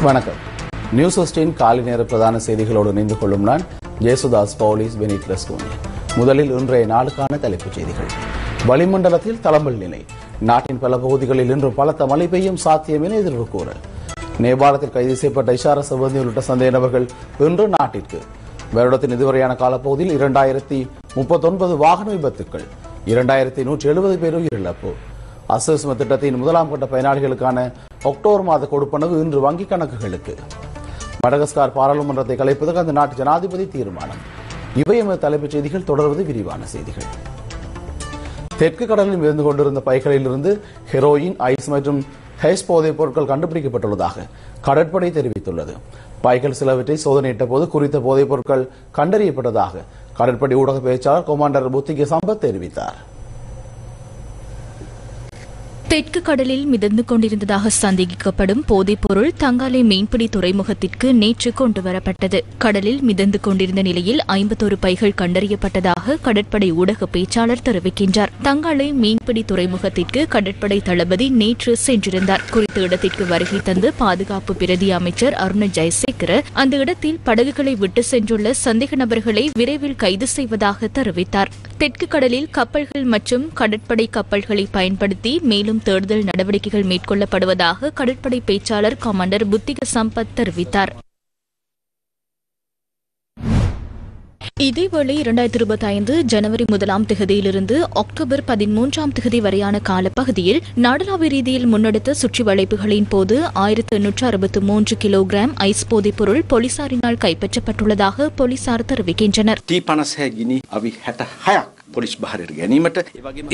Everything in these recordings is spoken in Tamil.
வணக்கம். நியூஸ் ஹோஸ்டின் காலை நேர பிரதான செய்திகளோடு இணைந்து கொள்ளும் நான் ஜேசுதாஸ் பவுலிஸ் பெனிட்ரஸ்டோனி. முதலில் இன்றைய நாளுக்கான தலைப்புச் செய்திகள். வளிமண்டலத்தில் தளம்பல் நிலை. நாட்டின் பல பகுதிகளில் இன்று பலத்த மழை பெய்யும் சாத்தியம் என எதிர்வு கூறல். நேபாளத்தில் கைது செய்யப்பட்ட இஷாரா செவ்வந்தி உள்ளிட்ட சந்தேக நபர்கள் இன்று நாட்டிற்கு. வருடத்தின் இதுவரையான காலப்பகுதியில் 2039 வாகன விபத்துக்கள், 2170 பேர் உயிரிழப்பு. அசஸ்ம திட்டத்தின் முதலாம் கட்ட பயனாளிகளுக்கான அக்டோபர் மாத கொடுப்பனவு இன்று வங்கிக் கணக்குகளுக்கு. மடகஸ்கார் பாராளுமன்றத்தை கலைப்பதற்கு அந்த நாட்டு ஜனாதிபதி தீர்மானம். இவை எமது தலைப்புச் செய்திகள். தொடர்வது விரிவான செய்திகள். தெற்கு கடலில் மிதந்து கொண்டிருந்த பைகளில் இருந்து ஹெரோயின், ஐஸ் மற்றும் ஹைஸ் போதைப் பொருட்கள் கண்டுபிடிக்கப்பட்டுள்ளதாக கடற்படை தெரிவித்துள்ளது. பைகள் சிலவற்றை சோதனையிட்ட போது குறித்த போதைப் பொருட்கள் கண்டறியப்பட்டதாக கடற்படை ஊடக பேச்சாளர் கமாண்டர் புத்திக சம்பத் தெரிவித்தார். தெற்கு கடலில் மிதந்து கொண்டிருந்ததாக சந்தேகிக்கப்படும் போதைப் பொருள் தங்காலை மீன்பிடி துறைமுகத்திற்கு நேற்று கொண்டுவரப்பட்டது. கடலில் மிதந்து கொண்டிருந்த நிலையில் 51 பைகள் கண்டறியப்பட்டதாக கடற்படை ஊடக பேச்சாளர் தெரிவிக்கின்றார். தங்காலை மீன்பிடி துறைமுகத்திற்கு கடற்படை தளபதி நேற்று சென்றிருந்தார். குறித்த இடத்திற்கு வருகை தந்து பாதுகாப்பு பிரதி அமைச்சர் அருண ஜெயசேகர அந்த இடத்தில் படகுகளை விட்டு சென்றுள்ள சந்தேக நபர்களை விரைவில் கைது செய்வதாக தெரிவித்தார். தெற்கு கடலில் கப்பல்கள் மற்றும் கடற்படை கப்பல்களை பயன்படுத்தி மேலும் தேடுதல் நடவடிக்கைகள் மேற்கொள்ளப்படுவதாக கடற்படை பேச்சாளர் கமாண்டர் புத்திக சம்பத் தெரிவித்தார். இதேவேளை 2025 ஜனவரி 1ஆம் தேதியிலிருந்து அக்டோபர் 13ஆம் தேதி வரையான காலப்பகுதியில் நாடளாவிய ரீதியில் முன்னெடுத்த சுற்றி வளைப்புகளின் போது 1863 கிலோகிராம் ஐஸ் போதைப் பொருள் போலீசாரினால் கைப்பற்றப்பட்டுள்ளதாக போலீசார் தெரிவிக்கின்றனர்.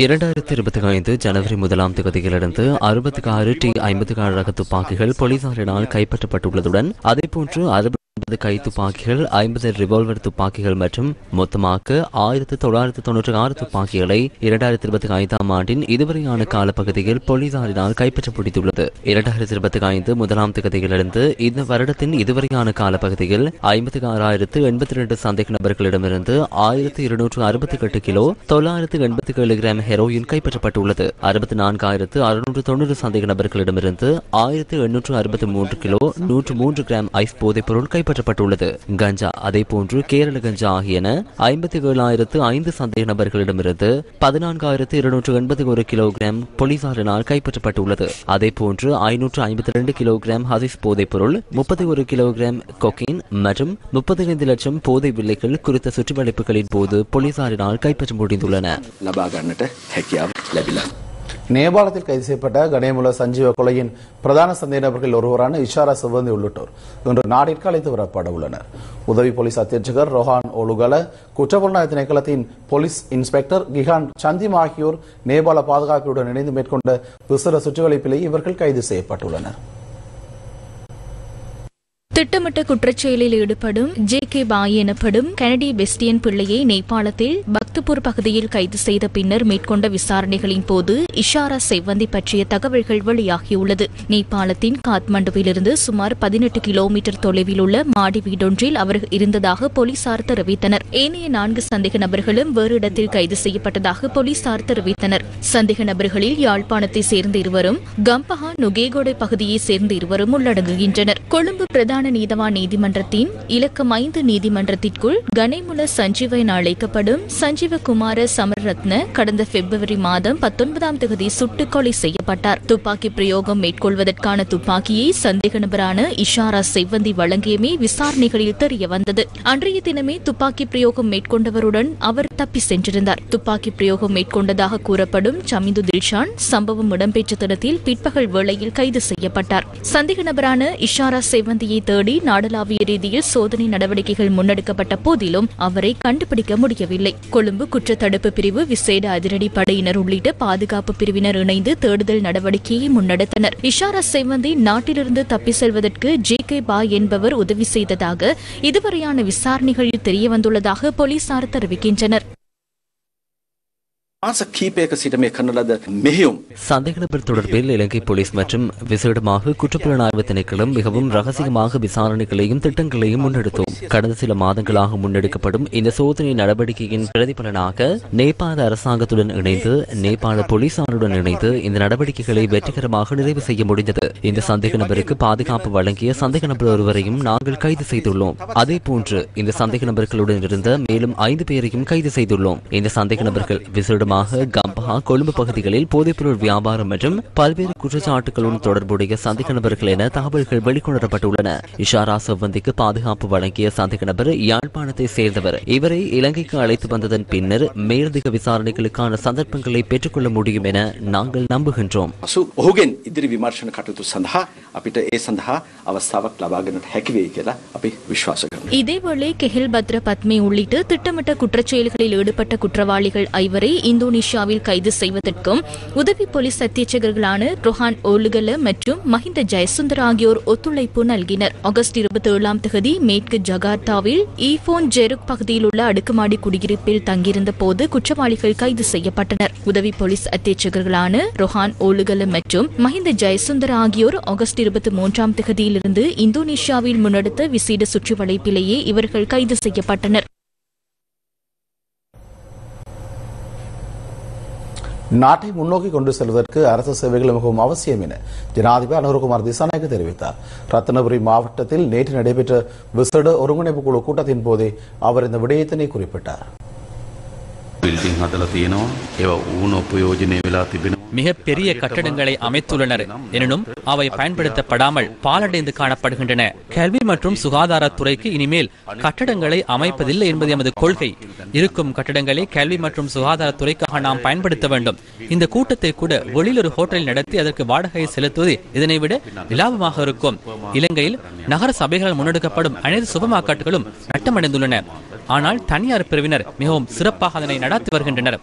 2025 ஜனவரி 1ஆம் தேதியிலிருந்து 66 T-56 ரக துப்பாக்கிகள் போலீசாரினால் கைப்பற்றப்பட்டுள்ளதுடன் அதேபோன்று 60 கைத்துப்பாக்கிகள், 50 ரிவால்வர் துப்பாக்கிகள் மற்றும் மொத்தமாக 1996 துப்பாக்கிகளை 2025ஆம் ஆண்டின் இதுவரையான காலப்பகுதியில் போலீசாரினால் கைப்பற்ற முடித்துள்ளது. 2025 முதலாம் தேதியிலிருந்து இந்த வருடத்தின் இதுவரையான காலப்பகுதியில் 56,082 சந்தேக நபர்களிடமிருந்து 1,268 கிலோ 987 கிராம் ஹெரோயின் கைப்பற்றப்பட்டுள்ளது. 64,690 சந்தேக நபர்களிடமிருந்து 1,863 கிலோ 103 கிராம் ஐஸ் போதைப் பொருள் கைப்பற்றப்பட்டுள்ளது. கஞ்சா, அதேபோன்று கேரள கஞ்சா ஆகியன 57,005 சந்தேக நபர்களிடமிருந்து 14,281 கிலோகிராம் போலீசாரினால் கைப்பற்றப்பட்டுள்ளது. அதேபோன்று 552 கிலோகிராம் ஹசிஸ் போதைப் பொருள், 31 கிலோகிராம் கொக்கைன் மற்றும் 35 லட்சம் போதை வில்லைகள் குறித்த சுற்றிவளைப்புகளின் போது போலீசாரினால் கைப்பற்ற முடிந்துள்ளன. நேபாளத்தில் கைது செய்யப்பட்ட கணேமுல சஞ்சீவ கொலையின் பிரதான சந்தேக நபர்கள் ஒருவரான இஷாரா செவ்வந்தி உள்ளிட்டோர் இன்று நாட்டிற்கு அழைத்து வரப்பட உள்ளனர். உதவி போலீஸ் அத்தியட்சகர் ரோஹான் ஒலுகல, குற்றப்புலனாய்வு திணைக்களத்தின் போலீஸ் இன்ஸ்பெக்டர் கிஹான் சந்திம் ஆகியோர் நேபாள பாதுகாப்புடன் இணைந்து மேற்கொண்ட விசேட சுற்றிவளைப்பிலேயே இவர்கள் கைது செய்யப்பட்டுள்ளனர். திட்டமிட்ட குற்றச்செயலில் ஈடுபடும் JK பாய் எனப்படும் கனடி பெஸ்டியன் பிள்ளையை நேபாளத்தில் பக்துபூர் பகுதியில் கைது செய்த பின்னர் மேற்கொண்ட விசாரணைகளின் போது இஷாரா செவ்வந்தி பற்றிய தகவல்கள் வெளியாகியுள்ளது. நேபாளத்தின் காத்மண்டுவிலிருந்து சுமார் 18 கிலோமீட்டர் தொலைவில் உள்ள மாடி வீடொன்றில் அவர் இருந்ததாக போலீசார் தெரிவித்தனர். ஏனைய 4 சந்தேக நபர்களும் வேறு இடத்தில் கைது செய்யப்பட்டதாக போலீசார் தெரிவித்தனர். சந்தேக நபர்களில் யாழ்ப்பாணத்தை சேர்ந்த இருவரும், கம்பஹா நுகேகொடை பகுதியை சேர்ந்த இருவரும் உள்ளடங்குகின்றனர். கொழும்பு பிரதான நீதவான் நீதிமன்றத்தின் இலக்கம் 5 நீதிமன்றத்திற்குள் கணேமுல சஞ்சீவ என அழைக்கப்படும் சஞ்சீவ குமார சமரரத்ன கடந்த பிப்ரவரி மாதம் 19ஆம் தேதி சுட்டுக் கொலை செய்யப்பட்டார். துப்பாக்கி பிரயோகம் மேற்கொள்வதற்கான துப்பாக்கியை சந்தேக நபரான இஷாரா செவ்வந்தி வழங்கியமே விசாரணைகளில் தெரிய வந்தது. அன்றைய தினமே துப்பாக்கி பிரயோகம் மேற்கொண்டவருடன் அவர் தப்பி சென்றிருந்தார். துப்பாக்கி பிரயோகம் மேற்கொண்டதாக கூறப்படும் சமிந்து தில்ஷான் சம்பவம் இடம்பெற்ற தினத்தில் பிற்பகல் வேளையில் கைது செய்யப்பட்டார். சந்தேக நபரான இஷாரா செவ்வந்தியை தேடி நாடளாவிய ரீதியில் சோதனை நடவடிக்கைகள் முன்னெடுக்கப்பட்ட போதிலும் அவரை கண்டுபிடிக்க முடியவில்லை. கொழும்பு குற்றத்தடுப்பு பிரிவு, விசேட அதிரடி படையினர் உள்ளிட்ட பாதுகாப்பு பிரிவினர் இணைந்து தேடுதல் நடவடிக்கையை முன்னெடுத்தனர். இஷாரா செவ்வந்தி நாட்டிலிருந்து தப்பி செல்வதற்கு JK பாய் என்பவர் உதவி செய்ததாக இதுவரையான விசாரணைகளில் தெரியவந்துள்ளதாக போலீசார் தெரிவிக்கின்றனர். சந்தேக நபர் தொடர்பில் இலங்கை போலீஸ் மற்றும் விசேடமாக குற்றப்புலனாய்வு திணைக்களம் மிகவும் ரகசியமாக விசாரணைகளையும் திட்டங்களையும் முன்னெடுத்தோம். கடந்த சில மாதங்களாக முன்னெடுக்கப்படும் இந்த சோதனை நடவடிக்கையின் பிரதிபலனாக நேபாள அரசாங்கத்துடன் இணைந்து நேபாள போலீசாருடன் இணைந்து இந்த நடவடிக்கைகளை வெற்றிகரமாக நிறைவு செய்ய முடிந்தது. இந்த சந்தேக நபருக்கு பாதுகாப்பு வழங்கிய சந்தேக நபர் ஒருவரையும் நாங்கள் கைது செய்துள்ளோம். அதே போன்று இந்த சந்தேக நபர்களுடன் இருந்த மேலும் 5 பேரையும் கைது செய்துள்ளோம். இந்த சந்தேக நபர்கள் விசேடமாக கம்பஹா, கொழும்பு பகுதிகளில் போதைப்பொருள் வியாபாரம் மற்றும் பல்வேறு குற்றச்சாட்டுகளுடன் தொடர்புடைய சந்தேக நபர்கள் என தகவல்கள் வெளிக்கொணரப்பட்டுள்ளன. இஷாரா செவ்வந்திக்கு பாதுகாப்பு வழங்கிய சந்தேக நபர் யாழ்ப்பாணத்தை சேர்ந்தவர். இவரை இலங்கைக்கு அழைத்து வந்ததன் பின்னர் மேலதிக விசாரணைகளுக்கான சந்தர்ப்பங்களை பெற்றுக்கொள்ள முடியும் என நாங்கள் நம்புகின்றோம். இதேவேளை கெஹில் பத்ர பத்மே உள்ளிட்ட திட்டமிட்ட குற்றச்செயல்களில் ஈடுபட்ட குற்றவாளிகள் 5 இந்தோனேஷியாவில் கைது செய்வதற்கும் உதவி போலீஸ் அத்தியட்சகர்களான ரொஹான் ஓலுகல மற்றும் மஹிந்த ஜெயசுந்தர் ஆகியோர் ஒத்துழைப்பு நல்கினர். ஆகஸ்ட் 27ஆம் தேதி மேற்கு ஜகார்த்தாவில் ஈபோன் ஜெருக் பகுதியில் உள்ள அடுக்குமாடி குடியிருப்பில் தங்கியிருந்த போது குற்றவாளிகள் கைது செய்யப்பட்டனர். உதவி போலீஸ் அத்தியட்சகர்களான ரொஹான் ஓலுகல மற்றும் மஹிந்த ஜெயசுந்தர் ஆகியோர் ஆகஸ்ட் 23ஆம் தேதியிலிருந்து இந்தோனேஷியாவில் முன்னெடுத்த விசேட சுற்றுவளைப்பிலேயே இவர்கள் கைது செய்யப்பட்டனர். நாட்டை முன்னோக்கி கொண்டு செல்வதற்கு அரசு சேவைகள் மிகவும் அவசியம் என ஜனாதிபதி அனுரகுமார் திசாநாயக்க தெரிவித்தார். ரத்னபுரி மாவட்டத்தில் நேற்று நடைபெற்ற விசேட ஒருங்கிணைப்பு குழு கூட்டத்தின் போதே அவர் இந்த விடயத்தினை குறிப்பிட்டார். மிக பெரிய கட்டடங்களை அமைத்துள்ளனர். எனினும் அவை பயன்படுத்தப்படாமல் பாலடைந்து காணப்படுகின்றன. கல்வி மற்றும் சுகாதாரத்துறைக்கு இனிமேல் கட்டடங்களை அமைப்பதில்லை என்பது எமது கொள்கை. இருக்கும் கட்டடங்களை கல்வி மற்றும் சுகாதாரத்துறைக்காக நாம் பயன்படுத்த வேண்டும். இந்த கூட்டத்தை கூட வெளியில் ஒரு ஹோட்டலில் நடத்தி அதற்கு வாடகையை செலுத்துவது இதனை விட லாபமாக இருக்கும். இலங்கையில் நகர சபைகளால் முன்னெடுக்கப்படும் அனைத்து சூப்பர் மார்க்கெட்டுகளும் நட்டமடைந்துள்ளன. ஆனால் தனியார் பிரிவினர் மிகவும் சிறப்பாக அதனை நடத்தி வருகின்றனர்.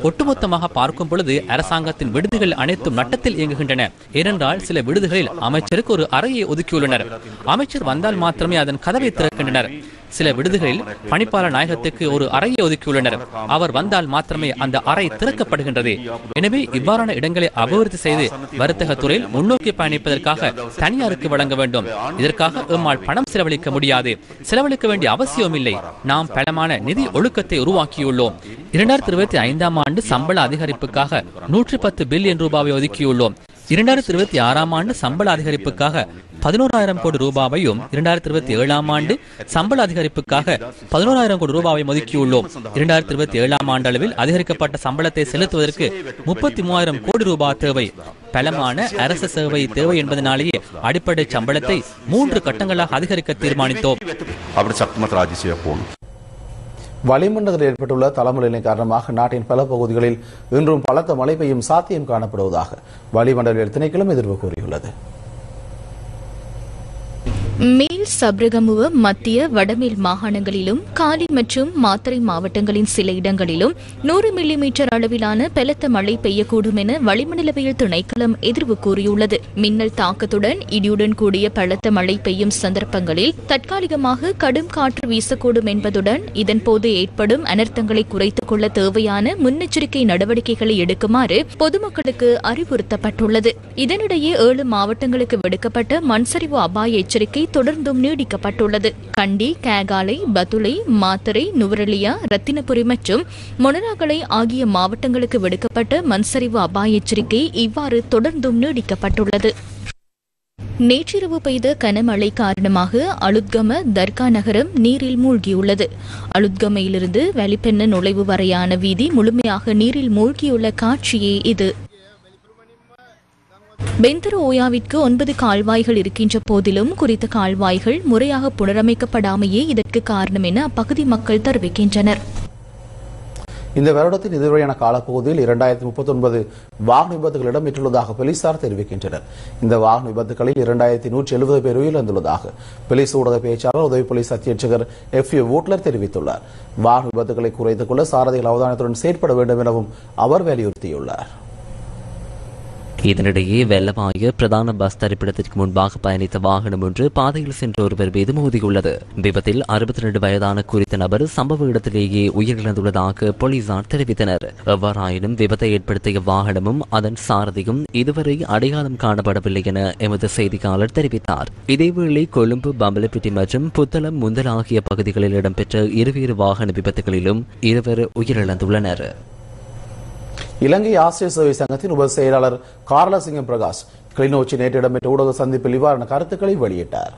ஒட்டுமொத்தமாக பார்க்கும் பொழுது அரசாங்கத்தின் விடுதிகள் அனைத்தும் நட்டத்தில் இயங்குகின்றன. ஏனென்றால் சில விடுதிகளில் அமைச்சருக்கு ஒரு அறையை ஒதுக்கியுள்ளனர். அமைச்சர் வந்தால் மாத்திரமே அதன் கதவை திறக்கின்றனர். சில விடுதிகளில் பணிப்பாளர் நாயகத்துக்கு ஒரு அறையை ஒதுக்கியுள்ளனர். அவர் வந்தால் மாத்திரமே அந்த அறை திறக்கப்படுகின்றது. எனவே இவ்வாறான இடங்களை அபிவிருத்தி செய்து வர்த்தக துறையில் முன்னோக்கி பயணிப்பதற்காக தனியாருக்கு வழங்க வேண்டும். இதற்காக எம்மால் பணம் செலவழிக்க முடியாது. செலவழிக்க வேண்டிய அவசியம் இல்லை. நாம் பலமான நிதி ஒழுக்கத்தை உருவாக்கியுள்ளோம். 2025ஆம் ஆண்டு சம்பள அதிகரிப்புக்காக 110 பில்லியன் ரூபாவை ஒதுக்கியுள்ளோம். 2026ஆம் ஆண்டு சம்பள அதிகரிப்புக்காக 11,000 கோடி ரூபாவையும் 2027ஆம் ஆண்டு சம்பள அதிகரிப்புக்காக 11,000 கோடி ரூபாவை ஒதுக்கியுள்ளோம். 2027ஆம் ஆண்டு அளவில் அதிகரிக்கப்பட்ட சம்பளத்தை செலுத்துவதற்கு 33,000 கோடி ரூபாய் தேவை. பலமான அரசு சேவை தேவை என்பதனாலேயே அடிப்படை சம்பளத்தை 3 கட்டங்களாக அதிகரிக்க தீர்மானித்தோம். வளிமண்டலத்தில் ஏற்பட்டுள்ள தளமழை காரணமாக நாட்டின் பல பகுதிகளில் இன்றும் பலத்த மழை பெய்யும் சாத்தியம் காணப்படுவதாக வளிமண்டல திணைக்களம் எதிர்ப்பு கூறியுள்ளது. மேல் சப்ரகமுவ மத்திய வடமேல் மாகாணங்களிலும் காலி மற்றும் மாத்தறை மாவட்டங்களின் சில இடங்களிலும் 100 மில்லிமீட்டர் அளவிலான பலத்த மழை பெய்யக்கூடும் என வளிமண்டலவியல் திணைக்களம் எதிர்வு கூறியுள்ளது. மின்னல் தாக்கத்துடன் இடியுடன் கூடிய பலத்த மழை பெய்யும் சந்தர்ப்பங்களில் தற்காலிகமாக கடும் காற்று வீசக்கூடும் என்பதுடன் இதன்போது ஏற்படும் அனர்த்தங்களை குறைத்துக் கொள்ள தேவையான முன்னெச்சரிக்கை நடவடிக்கைகளை எடுக்குமாறு பொதுமக்களுக்கு அறிவுறுத்தப்பட்டுள்ளது. இதனிடையே 7 மாவட்டங்களுக்கு விடுக்கப்பட்ட மண்சரிவு அபாய எச்சரிக்கை தொடர்ந்தும் நீடிக்கப்பட்டுள்ளது. கண்டி, கேகாலை, பதுளை, மாத்தறை, நுவரெலியா, ரத்தினபுரி மற்றும் மொனராகலை ஆகிய மாவட்டங்களுக்கு விடுக்கப்பட்ட மண்சரிவு அபாய எச்சரிக்கை இவ்வாறு தொடர்ந்தும் நீடிக்கப்பட்டுள்ளது. நேற்றிரவு பெய்த கனமழை காரணமாக அலுத்கம தர்கா நகரம் நீரில் மூழ்கியுள்ளது. அலுத்கமையிலிருந்து வலிப்பெண்ண நுழைவு வரையான வீதி முழுமையாக நீரில் மூழ்கியுள்ள காட்சியே இது. பெந்தர ஓயாவிற்கு 9 கால்வாய்கள் இருக்கின்ற போதிலும் குறித்த கால்வாய்கள் முறையாக புனரமைக்கப்படாமையே இதற்கு காரணம் என அப்பகுதி மக்கள் தெரிவிக்கின்றனர். இந்த வருடத்தின் இதுவரையான காலப்பகுதியில் 2039 வாகன விபத்துகள் இடம்பெற்றுள்ளதாக போலீசார் தெரிவிக்கின்றனர். இந்த வாகன விபத்துகளில் 2170 பேர் உயிரிழந்துள்ளதாக போலீஸ் ஊடக பேச்சாளர் உதவி போலீஸ் அத்தியட்சகர் FA வூட்லர் தெரிவித்துள்ளார். வாகன விபத்துகளை குறைத்துக் கொள்ள சாரதிகள் அவதானத்துடன் செயற்பட வேண்டும் எனவும் அவர் வலியுறுத்தியுள்ளார். இதனிடையே வெள்ளவாய பிரதான பஸ் தரிப்பிடத்திற்கு முன்பாக பயணித்த வாகனம் ஒன்று பாதையில் சென்ற ஒருவர் மீது மோதியுள்ளது. விபத்தில் 62 வயதான குறித்த நபர் சம்பவ இடத்திலேயே உயிரிழந்துள்ளதாக போலீசார் தெரிவித்தனர். எவ்வாறாயினும் விபத்தை ஏற்படுத்திய வாகனமும் அதன் சாரதியும் இதுவரை அடையாளம் காணப்படவில்லை என எமது செய்தியாளர் தெரிவித்தார். இதேவேளை கொழும்பு, பம்பலப்பிட்டி மற்றும் புத்தளம், முந்தல் ஆகிய பகுதிகளில் இடம்பெற்ற இருவேறு வாகன விபத்துகளிலும் இருவர் உயிரிழந்துள்ளனர். இலங்கை ஆசிரியர் சேவை சங்கத்தின் உப செயலாளர் கார்லசிங்கம் பிரகாஷ் கிளிநொச்சி நேற்று இடம்பெற்ற ஊடக சந்திப்பில் இவ்வாறான கருத்துக்களை வெளியிட்டார்.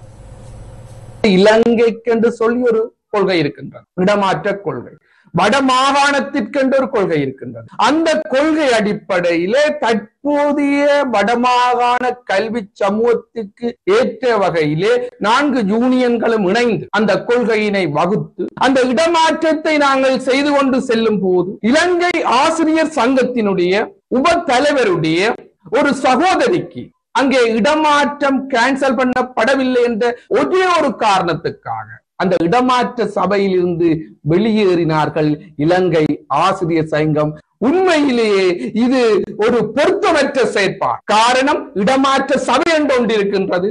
இலங்கைக்கென்று சொல்லி ஒரு கொள்கை இருக்கின்றது, இடமாற்ற கொள்கை. வட மாகாணத்திற்கென்று ஒரு கொள்கை இருக்கின்றது. அந்த கொள்கை அடிப்படையிலே தற்போதைய வடமாகாண கல்வி சமூகத்துக்கு ஏற்ற வகையிலே 4 யூனியன்களும் இணைந்து அந்த கொள்கையினை வகுத்து அந்த இடமாற்றத்தை நாங்கள் செய்து கொண்டு செல்லும் போது இலங்கை ஆசிரியர் சங்கத்தினுடைய உப தலைவருடைய ஒரு சகோதரிக்கு அங்கே இடமாற்றம் கேன்சல் பண்ணப்படவில்லை என்ற ஒரே ஒரு காரணத்துக்காக அந்த இடமாற்ற சபையில் இருந்து வெளியேறினார்கள் இலங்கை ஆசிரியர் சங்கம். உண்மையிலேயே இது ஒரு பொருத்தமற்ற செயற்பாடு. காரணம், இடமாற்ற சபை என்று ஒன்று இருக்கின்றது,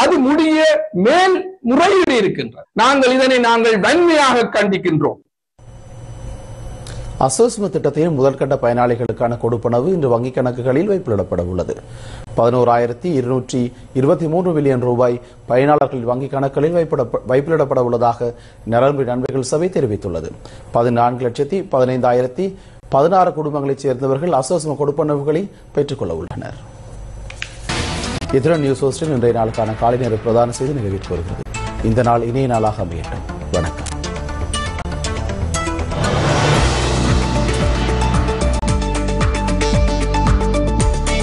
அது முடிய மேல் முறையீடு இருக்கின்றது. இதனை வன்மையாக கண்டிக்கின்றோம். அசோஸ்ம திட்டத்தின் முதற்கட்ட பயனாளிகளுக்கான கொடுப்பனவு இன்று வங்கிக் கணக்குகளில் வைப்பிலிடப்பட உள்ளது. 11,223 மில்லியன் ரூபாய் பயனாளர்கள் வங்கிக் கணக்குகளில் வைப்பிலிடப்பட உள்ளதாக நரம்பு நன்மைகள் சபை தெரிவித்துள்ளது. 14,15,016 குடும்பங்களைச் சேர்ந்தவர்கள் அசோஸ்ம கொடுப்பனவுகளை பெற்றுக்கொள்ள உள்ளனர். இத்துடன் நியூஸ் ஹோஸ்டின் இன்றைய நாளுக்கான காலை நேர பிரதான செய்தி நிறைவேற்றி வருகிறது. இந்த நாள் இனிய நாளாக அமையட்டும். வணக்கம்.